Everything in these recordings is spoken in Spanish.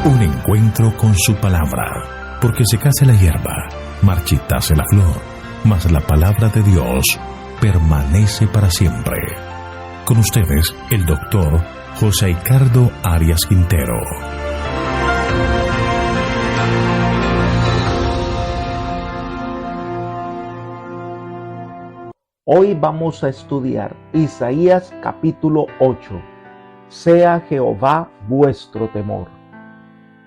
Un encuentro con su palabra, porque secase la hierba, marchitase la flor, mas la palabra de Dios permanece para siempre. Con ustedes, el doctor José Ricardo Arias Quintero. Hoy vamos a estudiar Isaías capítulo 8. Sea Jehová vuestro temor.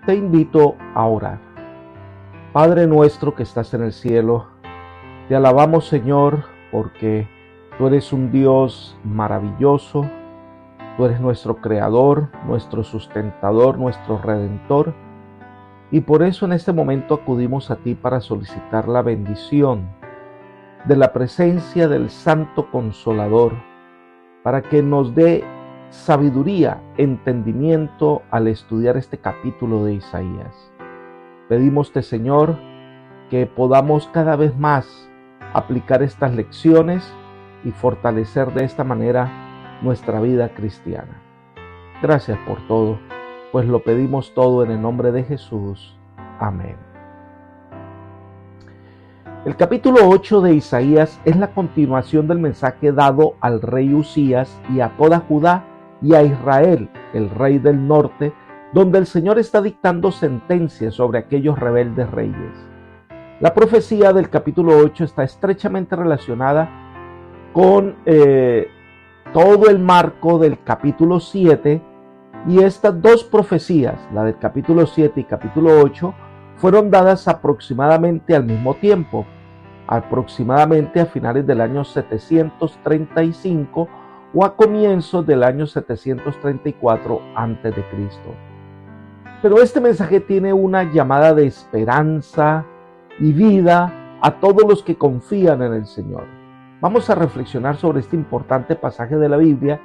Te invito a orar. Padre nuestro que estás en el cielo, te alabamos, Señor, porque tú eres un Dios maravilloso. Tú eres nuestro creador, nuestro sustentador, nuestro redentor. Y por eso en este momento acudimos a ti para solicitar la bendición de la presencia del Santo Consolador, para que nos dé sabiduría, entendimiento al estudiar este capítulo de Isaías. Pedimos, Señor, que podamos cada vez más aplicar estas lecciones y fortalecer de esta manera nuestra vida cristiana. Gracias por todo, pues lo pedimos todo en el nombre de Jesús. Amén. El capítulo 8 de Isaías es la continuación del mensaje dado al rey Usías y a toda Judá y a Israel, el rey del norte, donde el Señor está dictando sentencias sobre aquellos rebeldes reyes. La profecía del capítulo 8 está estrechamente relacionada con todo el marco del capítulo 7, y estas dos profecías, la del capítulo 7 y capítulo 8, fueron dadas aproximadamente al mismo tiempo, aproximadamente a finales del año 735 o a comienzos del año 734 a.C. Pero este mensaje tiene una llamada de esperanza y vida a todos los que confían en el Señor. Vamos a reflexionar sobre este importante pasaje de la Biblia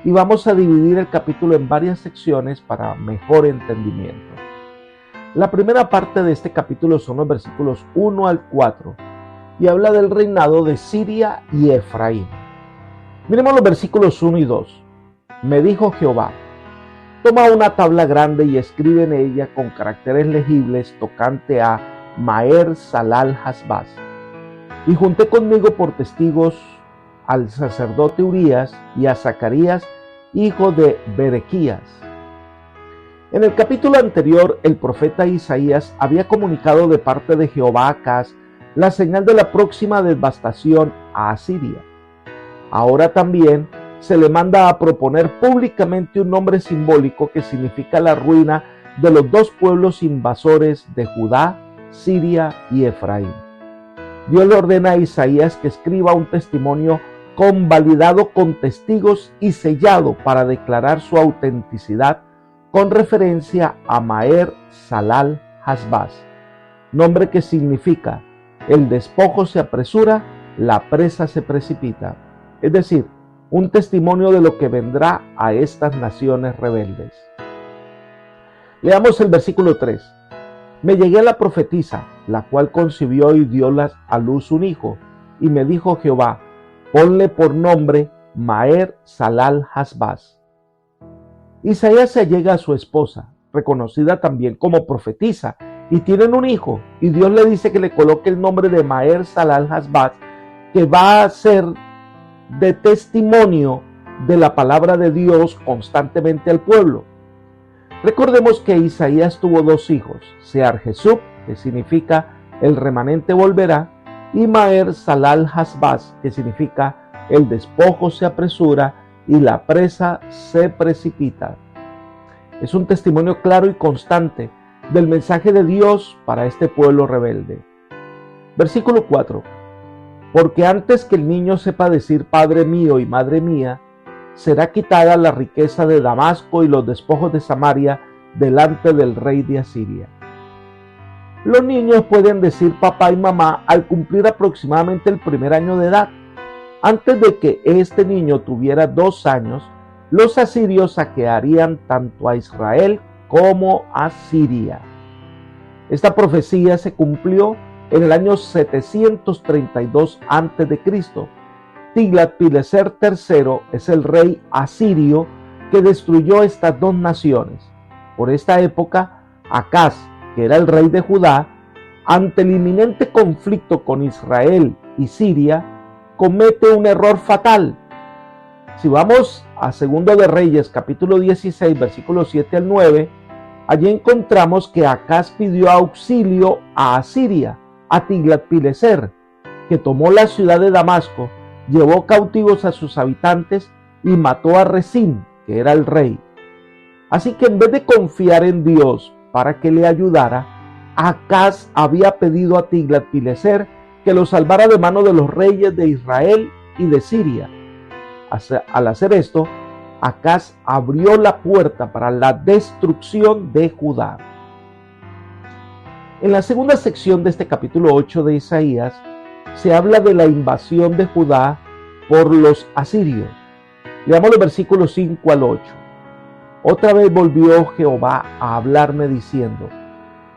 y vamos a dividir el capítulo en varias secciones para mejor entendimiento. La primera parte de este capítulo son los versículos 1 al 4 y habla del reinado de Siria y Efraín. Miremos los versículos 1 y 2. Me dijo Jehová: toma una tabla grande y escribe en ella con caracteres legibles tocante a Maher Salal Hasbaz. Y junté conmigo por testigos al sacerdote Urías y a Zacarías, hijo de Berequías. En el capítulo anterior, el profeta Isaías había comunicado de parte de Jehová a Acaz la señal de la próxima devastación a Asiria. Ahora también se le manda a proponer públicamente un nombre simbólico que significa la ruina de los dos pueblos invasores de Judá, Siria y Efraín. Dios le ordena a Isaías que escriba un testimonio convalidado con testigos y sellado para declarar su autenticidad con referencia a Maher Salal Hasbaz, nombre que significa el despojo se apresura, la presa se precipita, es decir, un testimonio de lo que vendrá a estas naciones rebeldes. Leamos el versículo 3. Me llegué a la profetisa, la cual concibió y dio a luz un hijo, y me dijo Jehová: ponle por nombre Maher Salal Hasbaz. Isaías se allega a su esposa, reconocida también como profetisa, y tienen un hijo, y Dios le dice que le coloque el nombre de Maher Salal Hasbaz, que va a ser de testimonio de la palabra de Dios constantemente al pueblo. Recordemos que Isaías tuvo dos hijos, Sear-Jesub, que significa el remanente volverá, y Maher Salal Hasbaz, que significa el despojo se apresura y la presa se precipita. Es un testimonio claro y constante del mensaje de Dios para este pueblo rebelde. Versículo 4. Porque antes que el niño sepa decir Padre mío y Madre mía, será quitada la riqueza de Damasco y los despojos de Samaria delante del rey de Asiria. Los niños pueden decir papá y mamá al cumplir aproximadamente el primer año de edad. Antes de que este niño tuviera 2 años, los asirios saquearían tanto a Israel como a Siria. Esta profecía se cumplió en el año 732 a.C. Tiglat-Pileser III es el rey asirio que destruyó estas dos naciones. Por esta época, Acaz, que era el rey de Judá, ante el inminente conflicto con Israel y Siria, comete un error fatal. Si vamos a 2 de Reyes, capítulo 16, versículos 7 al 9, allí encontramos que Acaz pidió auxilio a Asiria, a Tiglat-Pileser, que tomó la ciudad de Damasco, llevó cautivos a sus habitantes y mató a Resín, que era el rey. Así que en vez de confiar en Dios para que le ayudara, Acaz había pedido a Tiglat-Pileser que lo salvara de mano de los reyes de Israel y de Siria. Al hacer esto, Acaz abrió la puerta para la destrucción de Judá. En la segunda sección de este capítulo 8 de Isaías, se habla de la invasión de Judá por los asirios. Leamos los versículos 5 al 8. Otra vez volvió Jehová a hablarme diciendo: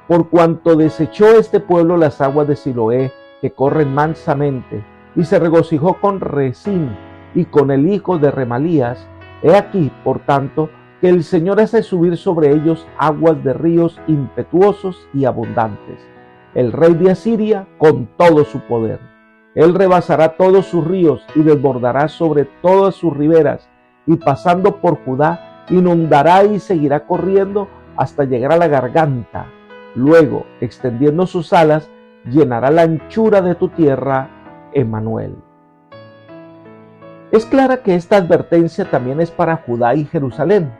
por cuanto desechó este pueblo las aguas de Siloé que corren mansamente, y se regocijó con Resín y con el hijo de Remalías, he aquí, por tanto, que el Señor hace subir sobre ellos aguas de ríos impetuosos y abundantes. El rey de Asiria con todo su poder. Él rebasará todos sus ríos y desbordará sobre todas sus riberas, y pasando por Judá, inundará y seguirá corriendo hasta llegar a la garganta. Luego, extendiendo sus alas, llenará la anchura de tu tierra, Emmanuel. Es clara que esta advertencia también es para Judá y Jerusalén.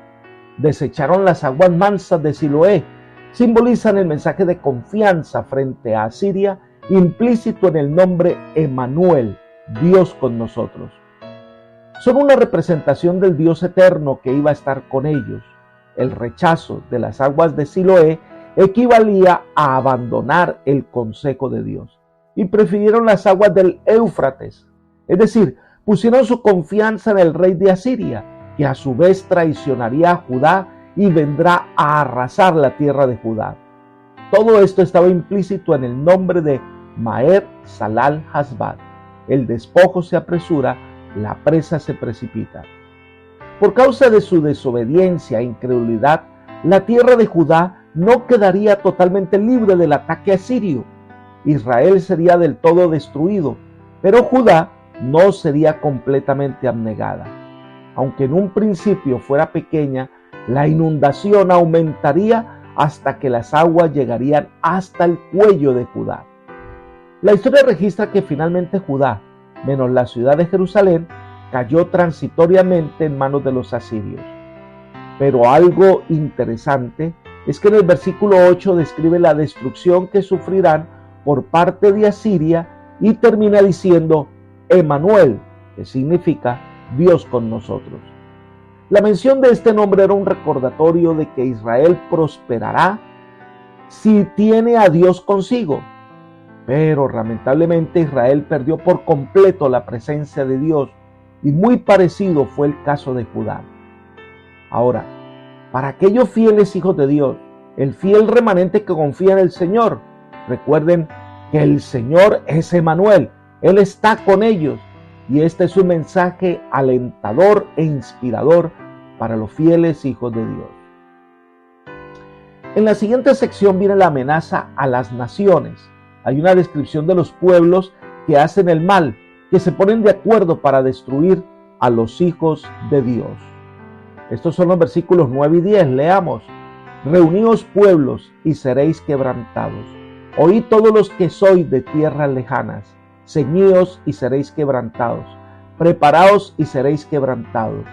Desecharon las aguas mansas de Siloé, simbolizan el mensaje de confianza frente a Asiria, implícito en el nombre Emmanuel, Dios con nosotros. Son una representación del Dios eterno que iba a estar con ellos. El rechazo de las aguas de Siloé equivalía a abandonar el consejo de Dios y prefirieron las aguas del Éufrates, es decir, pusieron su confianza en el rey de Asiria, que a su vez traicionaría a Judá y vendrá a arrasar la tierra de Judá. Todo esto estaba implícito en el nombre de Maher Salal Hasbad. El despojo se apresura, la presa se precipita. Por causa de su desobediencia e incredulidad, la tierra de Judá no quedaría totalmente libre del ataque asirio. Israel sería del todo destruido, pero Judá no sería completamente abnegada. Aunque en un principio fuera pequeña, la inundación aumentaría hasta que las aguas llegarían hasta el cuello de Judá. La historia registra que finalmente Judá, menos la ciudad de Jerusalén, cayó transitoriamente en manos de los asirios. Pero algo interesante es que en el versículo 8 describe la destrucción que sufrirán por parte de Asiria y termina diciendo Emmanuel, que significa Dios con nosotros. La mención de este nombre era un recordatorio de que Israel prosperará si tiene a Dios consigo. Pero lamentablemente Israel perdió por completo la presencia de Dios y muy parecido fue el caso de Judá. Ahora, para aquellos fieles hijos de Dios, el fiel remanente que confía en el Señor, recuerden que el Señor es Emmanuel, Él está con ellos y este es un mensaje alentador e inspirador para los fieles hijos de Dios. En la siguiente sección viene la amenaza a las naciones. Hay una descripción de los pueblos que hacen el mal, que se ponen de acuerdo para destruir a los hijos de Dios. Estos son los versículos 9 y 10. Leamos. Reuníos pueblos y seréis quebrantados. Oíd todos los que sois de tierras lejanas. Ceñíos y seréis quebrantados. Preparaos y seréis quebrantados.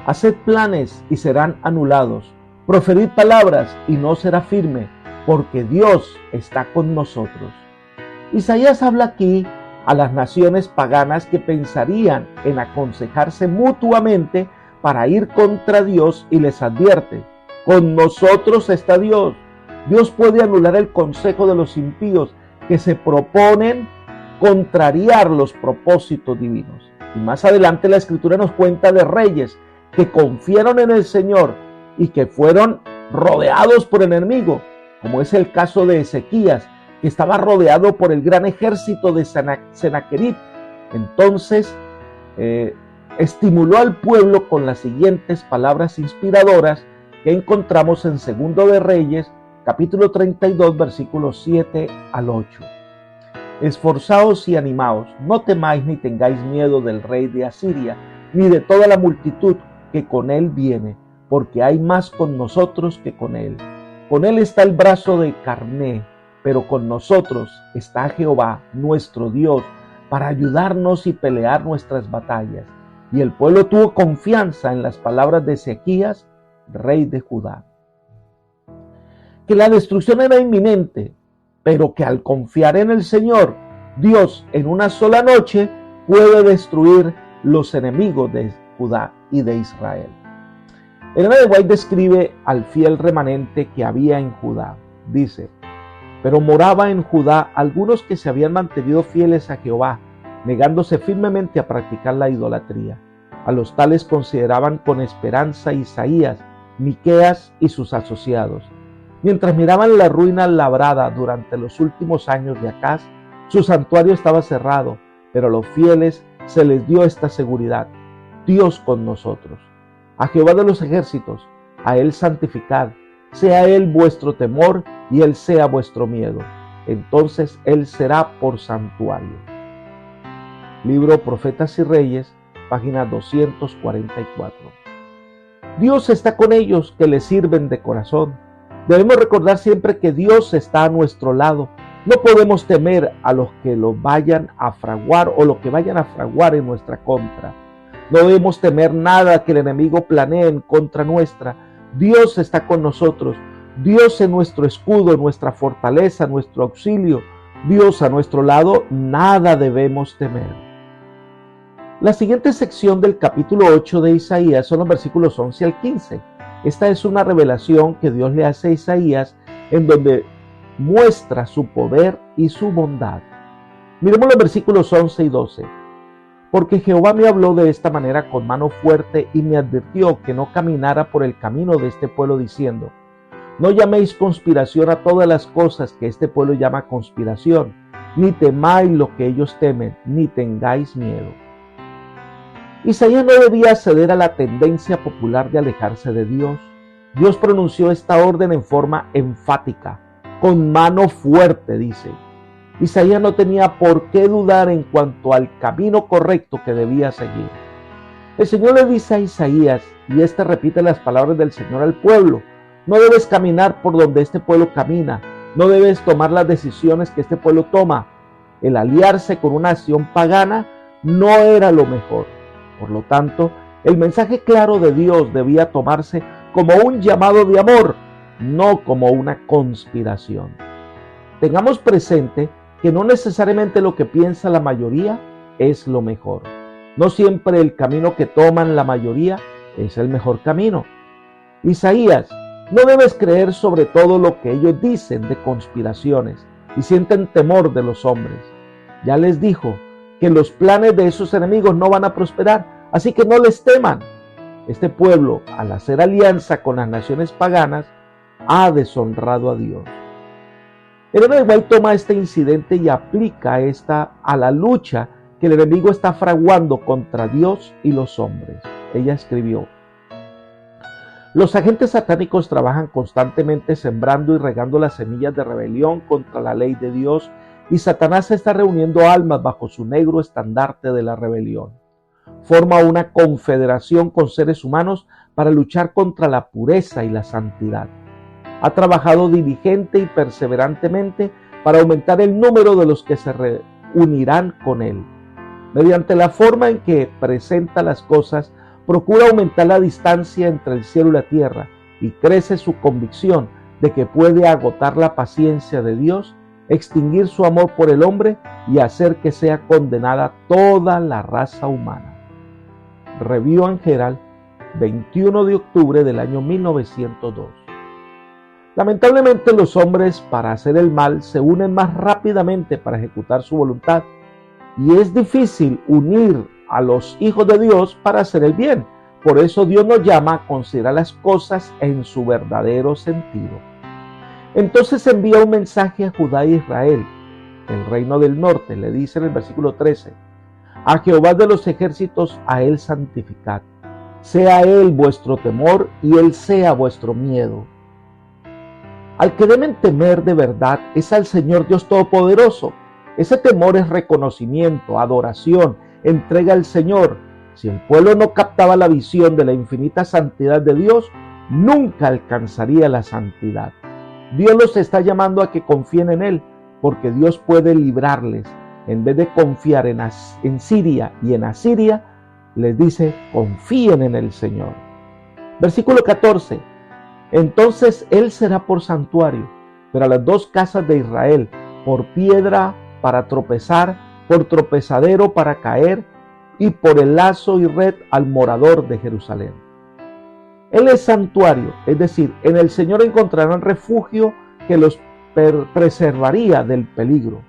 Haced planes y serán anulados. Proferid palabras y no será firme, porque Dios está con nosotros. Isaías habla aquí a las naciones paganas que pensarían en aconsejarse mutuamente para ir contra Dios y les advierte, con nosotros está Dios. Dios puede anular el consejo de los impíos que se proponen contrariar los propósitos divinos. Y más adelante la Escritura nos cuenta de reyes que confiaron en el Señor y que fueron rodeados por el enemigo, como es el caso de Ezequías, que estaba rodeado por el gran ejército de Sennacherib. Entonces estimuló al pueblo con las siguientes palabras inspiradoras que encontramos en 2 de Reyes, capítulo 32, versículos 7 al 8. Esforzaos y animaos, no temáis ni tengáis miedo del rey de Asiria, ni de toda la multitud que con él viene, porque hay más con nosotros que con él. Con él está el brazo de Carné, pero con nosotros está Jehová, nuestro Dios, para ayudarnos y pelear nuestras batallas. Y el pueblo tuvo confianza en las palabras de Ezequías, rey de Judá. Que la destrucción era inminente, pero que al confiar en el Señor, Dios en una sola noche puede destruir los enemigos de Judá y de Israel. Elena de White describe al fiel remanente que había en Judá. Dice: pero moraba en Judá algunos que se habían mantenido fieles a Jehová, negándose firmemente a practicar la idolatría. A los tales consideraban con esperanza Isaías, Miqueas y sus asociados. Mientras miraban la ruina labrada durante los últimos años de Acaz, su santuario estaba cerrado, pero a los fieles se les dio esta seguridad: Dios con nosotros. A Jehová de los ejércitos, a él santificad, sea él vuestro temor y él sea vuestro miedo. Entonces él será por santuario. Libro Profetas y Reyes, página 244. Dios está con ellos que le sirven de corazón. Debemos recordar siempre que Dios está a nuestro lado. No podemos temer a los que lo vayan a fraguar o lo que vayan a fraguar en nuestra contra. No debemos temer nada que el enemigo planee en contra nuestra. Dios está con nosotros. Dios es nuestro escudo, nuestra fortaleza, nuestro auxilio. Dios a nuestro lado, nada debemos temer. La siguiente sección del capítulo 8 de Isaías son los versículos 11 al 15. Esta es una revelación que Dios le hace a Isaías en donde muestra su poder y su bondad. Miremos los versículos 11 y 12. Porque Jehová me habló de esta manera con mano fuerte y me advirtió que no caminara por el camino de este pueblo diciendo: no llaméis conspiración a todas las cosas que este pueblo llama conspiración, ni temáis lo que ellos temen, ni tengáis miedo. Isaías no debía ceder a la tendencia popular de alejarse de Dios. Dios pronunció esta orden en forma enfática, con mano fuerte, dice. Isaías no tenía por qué dudar en cuanto al camino correcto que debía seguir. El Señor le dice a Isaías, y éste repite las palabras del Señor al pueblo: no debes caminar por donde este pueblo camina, no debes tomar las decisiones que este pueblo toma. El aliarse con una nación pagana no era lo mejor. Por lo tanto, el mensaje claro de Dios debía tomarse como un llamado de amor, no como una conspiración. Tengamos presente que no necesariamente lo que piensa la mayoría es lo mejor. No siempre el camino que toman la mayoría es el mejor camino. Isaías: no debes creer sobre todo lo que ellos dicen de conspiraciones y sienten temor de los hombres. Ya les dijo que los planes de esos enemigos no van a prosperar, así que no les teman. Este pueblo, al hacer alianza con las naciones paganas, ha deshonrado a Dios. Elena de White toma este incidente y aplica esta a la lucha que el enemigo está fraguando contra Dios y los hombres. Ella escribió: los agentes satánicos trabajan constantemente sembrando y regando las semillas de rebelión contra la ley de Dios, y Satanás está reuniendo almas bajo su negro estandarte de la rebelión. Forma una confederación con seres humanos para luchar contra la pureza y la santidad. Ha trabajado diligente y perseverantemente para aumentar el número de los que se reunirán con él. Mediante la forma en que presenta las cosas, procura aumentar la distancia entre el cielo y la tierra, y crece su convicción de que puede agotar la paciencia de Dios, extinguir su amor por el hombre y hacer que sea condenada toda la raza humana. Review and Herald, 21 de octubre del año 1902. Lamentablemente los hombres, para hacer el mal, se unen más rápidamente para ejecutar su voluntad, y es difícil unir a los hijos de Dios para hacer el bien. Por eso Dios nos llama a considerar las cosas en su verdadero sentido. Entonces envía un mensaje a Judá e Israel, el reino del norte. Le dice en el versículo 13: a Jehová de los ejércitos, a él santificad. Sea él vuestro temor y él sea vuestro miedo. Al que deben temer de verdad es al Señor Dios Todopoderoso. Ese temor es reconocimiento, adoración, entrega al Señor. Si el pueblo no captaba la visión de la infinita santidad de Dios, nunca alcanzaría la santidad. Dios los está llamando a que confíen en Él, porque Dios puede librarles. En vez de confiar en Siria y en Asiria, les dice, confíen en el Señor. Versículo 14. Entonces Él será por santuario, pero a las dos casas de Israel, por piedra para tropezar, por tropezadero para caer, y por el lazo y red al morador de Jerusalén. Él es santuario, es decir, en el Señor encontrarán refugio que los preservaría del peligro.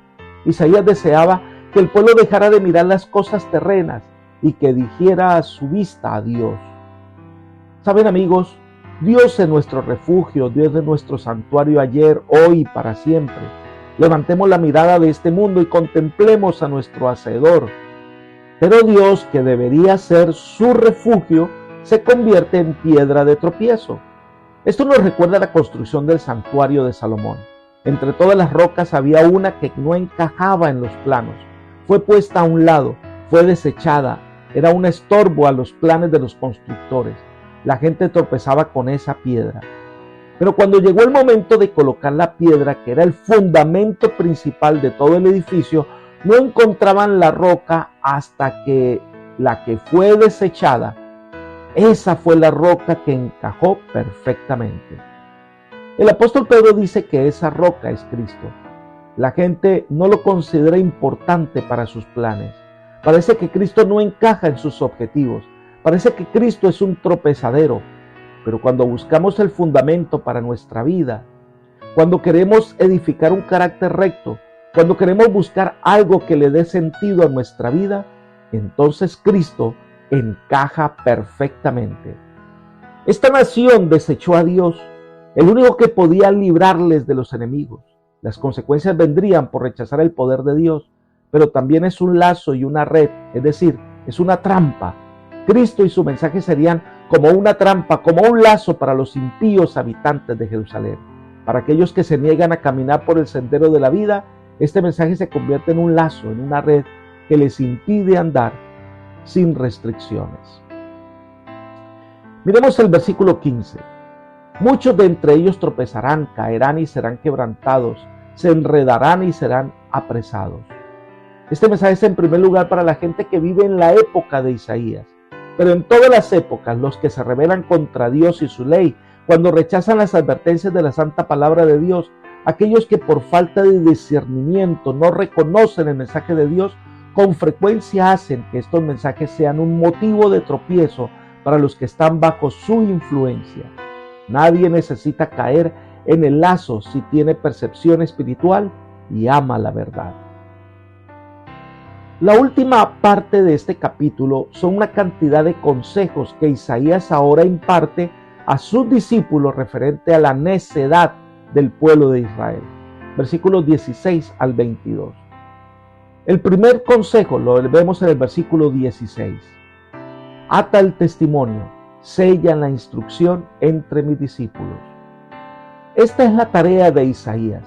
Isaías deseaba que el pueblo dejara de mirar las cosas terrenas y que dirigiera su vista a Dios. Saben, amigos, Dios es nuestro refugio, Dios es nuestro santuario ayer, hoy y para siempre. Levantemos la mirada de este mundo y contemplemos a nuestro Hacedor. Pero Dios, que debería ser su refugio, se convierte en piedra de tropiezo. Esto nos recuerda la construcción del santuario de Salomón. Entre todas las rocas había una que no encajaba en los planos. Fue puesta a un lado, fue desechada, era un estorbo a los planes de los constructores. La gente tropezaba con esa piedra. Pero cuando llegó el momento de colocar la piedra, que era el fundamento principal de todo el edificio, no encontraban la roca hasta que la que fue desechada, esa fue la roca que encajó perfectamente. El apóstol Pedro dice que esa roca es Cristo. La gente no lo considera importante para sus planes. Parece que Cristo no encaja en sus objetivos. Parece que Cristo es un tropezadero. Pero cuando buscamos el fundamento para nuestra vida, cuando queremos edificar un carácter recto, cuando queremos buscar algo que le dé sentido a nuestra vida, entonces Cristo encaja perfectamente. Esta nación desechó a Dios, el único que podía librarles de los enemigos. Las consecuencias vendrían por rechazar el poder de Dios, pero también es un lazo y una red, es decir, es una trampa. Cristo y su mensaje serían como una trampa, como un lazo para los impíos habitantes de Jerusalén. Para aquellos que se niegan a caminar por el sendero de la vida, este mensaje se convierte en un lazo, en una red que les impide andar sin restricciones. Miremos el versículo 15. Muchos de entre ellos tropezarán, caerán y serán quebrantados, se enredarán y serán apresados. Este mensaje es en primer lugar para la gente que vive en la época de Isaías. Pero en todas las épocas, los que se rebelan contra Dios y su ley, cuando rechazan las advertencias de la santa palabra de Dios, aquellos que por falta de discernimiento no reconocen el mensaje de Dios, con frecuencia hacen que estos mensajes sean un motivo de tropiezo para los que están bajo su influencia. Nadie necesita caer en el lazo si tiene percepción espiritual y ama la verdad. La última parte de este capítulo son una cantidad de consejos que Isaías ahora imparte a sus discípulos referente a la necedad del pueblo de Israel. Versículos 16 al 22. El primer consejo lo vemos en el versículo 16. Ata el testimonio, sella la instrucción entre mis discípulos. Esta es la tarea de Isaías.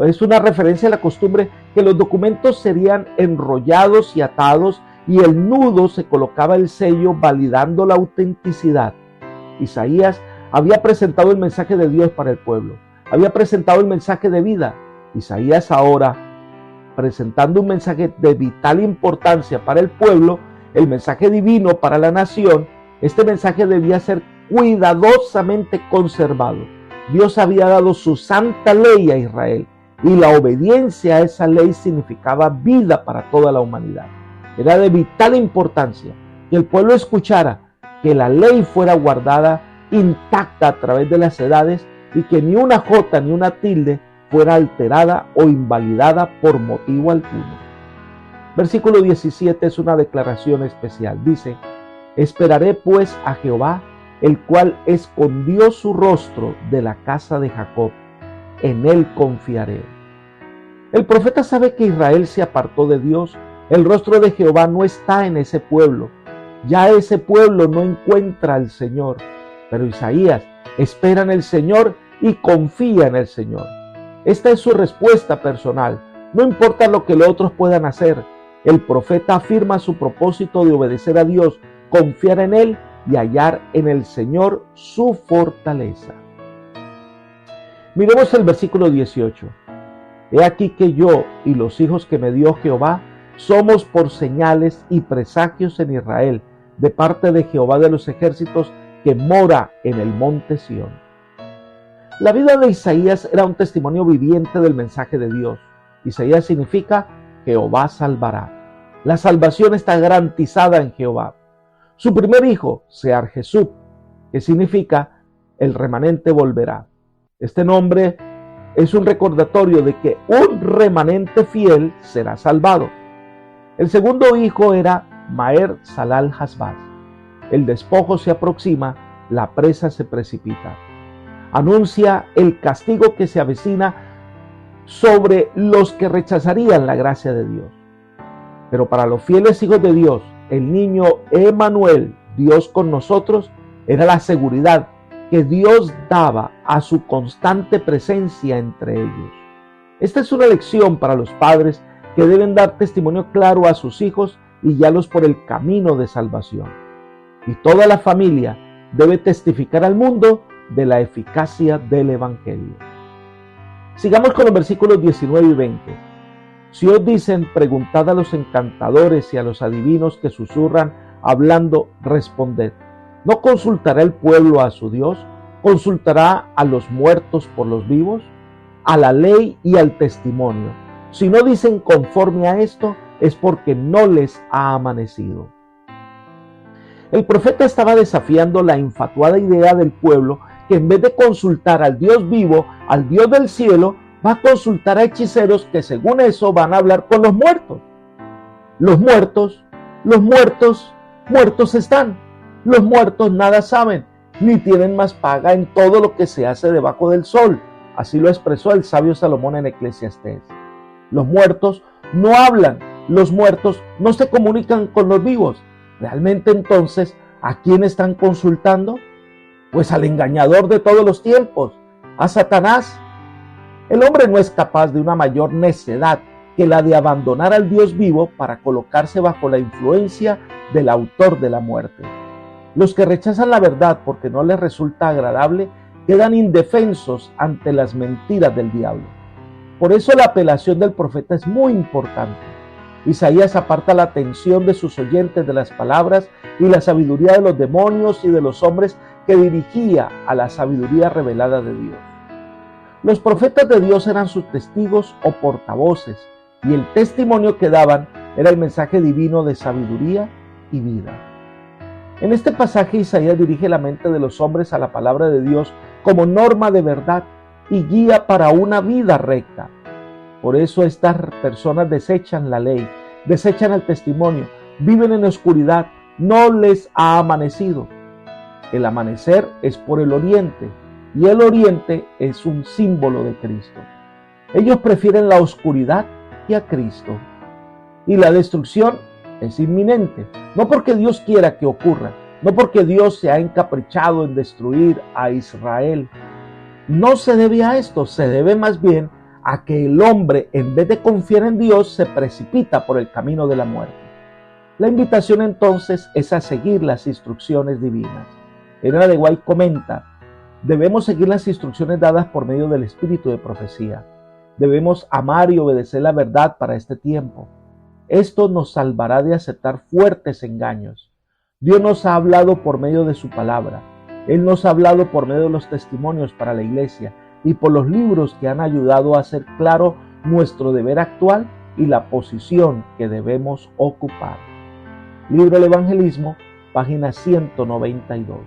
Es una referencia a la costumbre que los documentos serían enrollados y atados y el nudo se colocaba el sello validando la autenticidad. Isaías había presentado el mensaje de Dios para el pueblo, había presentado el mensaje de vida. Isaías ahora, presentando un mensaje de vital importancia para el pueblo, el mensaje divino para la nación, este mensaje debía ser cuidadosamente conservado. Dios había dado su santa ley a Israel y la obediencia a esa ley significaba vida para toda la humanidad. Era de vital importancia que el pueblo escuchara, que la ley fuera guardada intacta a través de las edades y que ni una jota ni una tilde fuera alterada o invalidada por motivo alguno. Versículo 17 es una declaración especial. Dice: esperaré pues a Jehová, el cual escondió su rostro de la casa de Jacob. En él confiaré. El profeta sabe que Israel se apartó de Dios. El rostro de Jehová no está en ese pueblo. Ya ese pueblo no encuentra al Señor. Pero Isaías espera en el Señor y confía en el Señor. Esta es su respuesta personal. No importa lo que los otros puedan hacer, el profeta afirma su propósito de obedecer a Dios, confiar en Él y hallar en el Señor su fortaleza. Miremos el versículo 18. He aquí que yo y los hijos que me dio Jehová somos por señales y presagios en Israel, de parte de Jehová de los ejércitos, que mora en el monte Sión. La vida de Isaías era un testimonio viviente del mensaje de Dios. Isaías significa Jehová salvará. La salvación está garantizada en Jehová. Su primer hijo, Sear-Jesub, que significa el remanente volverá. Este nombre es un recordatorio de que un remanente fiel será salvado. El segundo hijo era Maher-Salal-Hasbaz. El despojo se aproxima, la presa se precipita. Anuncia el castigo que se avecina sobre los que rechazarían la gracia de Dios. Pero para los fieles hijos de Dios, el niño Emanuel, Dios con nosotros, era la seguridad que Dios daba a su constante presencia entre ellos. Esta es una lección para los padres que deben dar testimonio claro a sus hijos y guiarlos por el camino de salvación. Y toda la familia debe testificar al mundo de la eficacia del Evangelio. Sigamos con los versículos 19 y 20. Si os dicen, preguntad a los encantadores y a los adivinos que susurran, hablando, responded. ¿No consultará el pueblo a su Dios? ¿Consultará a los muertos por los vivos? A la ley y al testimonio. Si no dicen conforme a esto, es porque no les ha amanecido. El profeta estaba desafiando la infatuada idea del pueblo que en vez de consultar al Dios vivo, al Dios del cielo, va a consultar a hechiceros que según eso van a hablar con los muertos. Los muertos están. Los muertos nada saben, ni tienen más paga en todo lo que se hace debajo del sol. Así lo expresó el sabio Salomón en Eclesiastés. Los muertos no hablan, los muertos no se comunican con los vivos. ¿Realmente entonces a quién están consultando? Pues al engañador de todos los tiempos, a Satanás. El hombre no es capaz de una mayor necedad que la de abandonar al Dios vivo para colocarse bajo la influencia del autor de la muerte. Los que rechazan la verdad porque no les resulta agradable quedan indefensos ante las mentiras del diablo. Por eso la apelación del profeta es muy importante. Isaías aparta la atención de sus oyentes de las palabras y la sabiduría de los demonios y de los hombres que dirigía a la sabiduría revelada de Dios. Los profetas de Dios eran sus testigos o portavoces, y el testimonio que daban era el mensaje divino de sabiduría y vida. En este pasaje Isaías dirige la mente de los hombres a la palabra de Dios como norma de verdad y guía para una vida recta. Por eso estas personas desechan la ley, desechan el testimonio, viven en oscuridad, no les ha amanecido. El amanecer es por el oriente y el oriente es un símbolo de Cristo. Ellos prefieren la oscuridad que a Cristo. Y la destrucción es inminente, no porque Dios quiera que ocurra, no porque Dios se ha encaprichado en destruir a Israel. No se debe a esto, se debe más bien a que el hombre, en vez de confiar en Dios, se precipita por el camino de la muerte. La invitación entonces es a seguir las instrucciones divinas. Elena de White comenta: debemos seguir las instrucciones dadas por medio del espíritu de profecía. Debemos amar y obedecer la verdad para este tiempo. Esto nos salvará de aceptar fuertes engaños. Dios nos ha hablado por medio de su palabra. Él nos ha hablado por medio de los testimonios para la iglesia y por los libros que han ayudado a hacer claro nuestro deber actual y la posición que debemos ocupar. Libro del Evangelismo, página 192.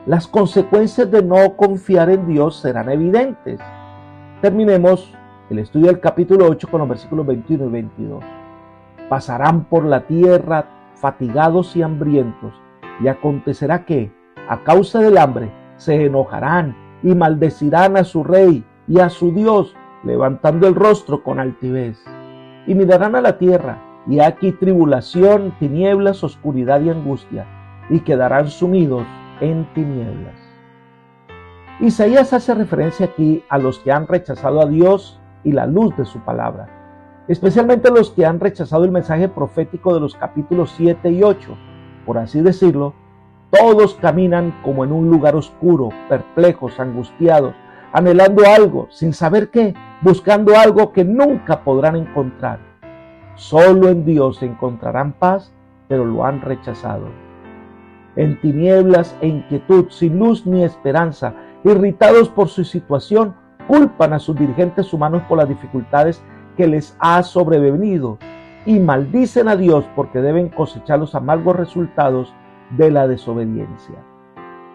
Las consecuencias de no confiar en Dios serán evidentes. Terminemos el estudio del capítulo 8 con los versículos 21 y 22. Pasarán por la tierra fatigados y hambrientos, y acontecerá que, a causa del hambre, se enojarán y maldecirán a su rey y a su Dios, levantando el rostro con altivez. Y mirarán a la tierra, y aquí tribulación, tinieblas, oscuridad y angustia, y quedarán sumidos en tinieblas. Isaías hace referencia aquí a los que han rechazado a Dios y la luz de su palabra, especialmente los que han rechazado el mensaje profético de los capítulos 7 y 8. Por así decirlo, todos caminan como en un lugar oscuro, perplejos, angustiados, anhelando algo, sin saber qué, buscando algo que nunca podrán encontrar. Solo en Dios encontrarán paz, pero lo han rechazado. En tinieblas e inquietud, sin luz ni esperanza, irritados por su situación, culpan a sus dirigentes humanos por las dificultades que les ha sobrevenido y maldicen a Dios porque deben cosechar los amargos resultados de la desobediencia.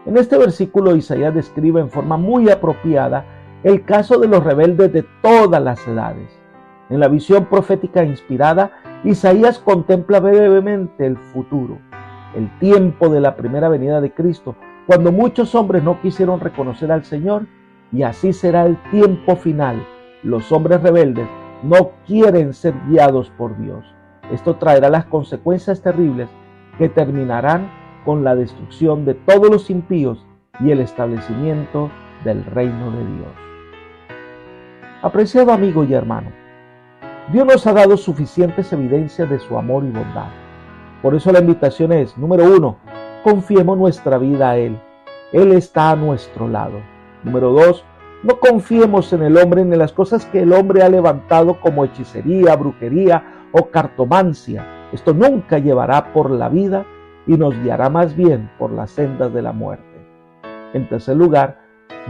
En este versículo Isaías describe en forma muy apropiada el caso de los rebeldes de todas las edades. En la visión profética inspirada, Isaías contempla brevemente el futuro, el tiempo de la primera venida de Cristo, cuando muchos hombres no quisieron reconocer al Señor, y así será el tiempo final. Los hombres rebeldes no quieren ser guiados por Dios. Esto traerá las consecuencias terribles que terminarán con la destrucción de todos los impíos y el establecimiento del reino de Dios. Apreciado amigo y hermano, Dios nos ha dado suficientes evidencias de su amor y bondad. Por eso la invitación es, número 1, confiemos nuestra vida a Él. Él está a nuestro lado. Número 2, no confiemos en el hombre ni en las cosas que el hombre ha levantado como hechicería, brujería o cartomancia. Esto nunca llevará por la vida y nos guiará más bien por las sendas de la muerte. En tercer lugar,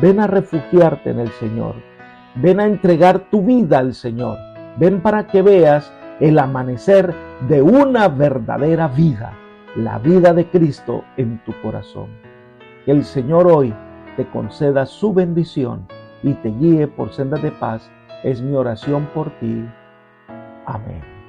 ven a refugiarte en el Señor. Ven a entregar tu vida al Señor. Ven para que veas el amanecer de una verdadera vida, la vida de Cristo en tu corazón. Que el Señor hoy te conceda su bendición y te guíe por sendas de paz, es mi oración por ti. Amén.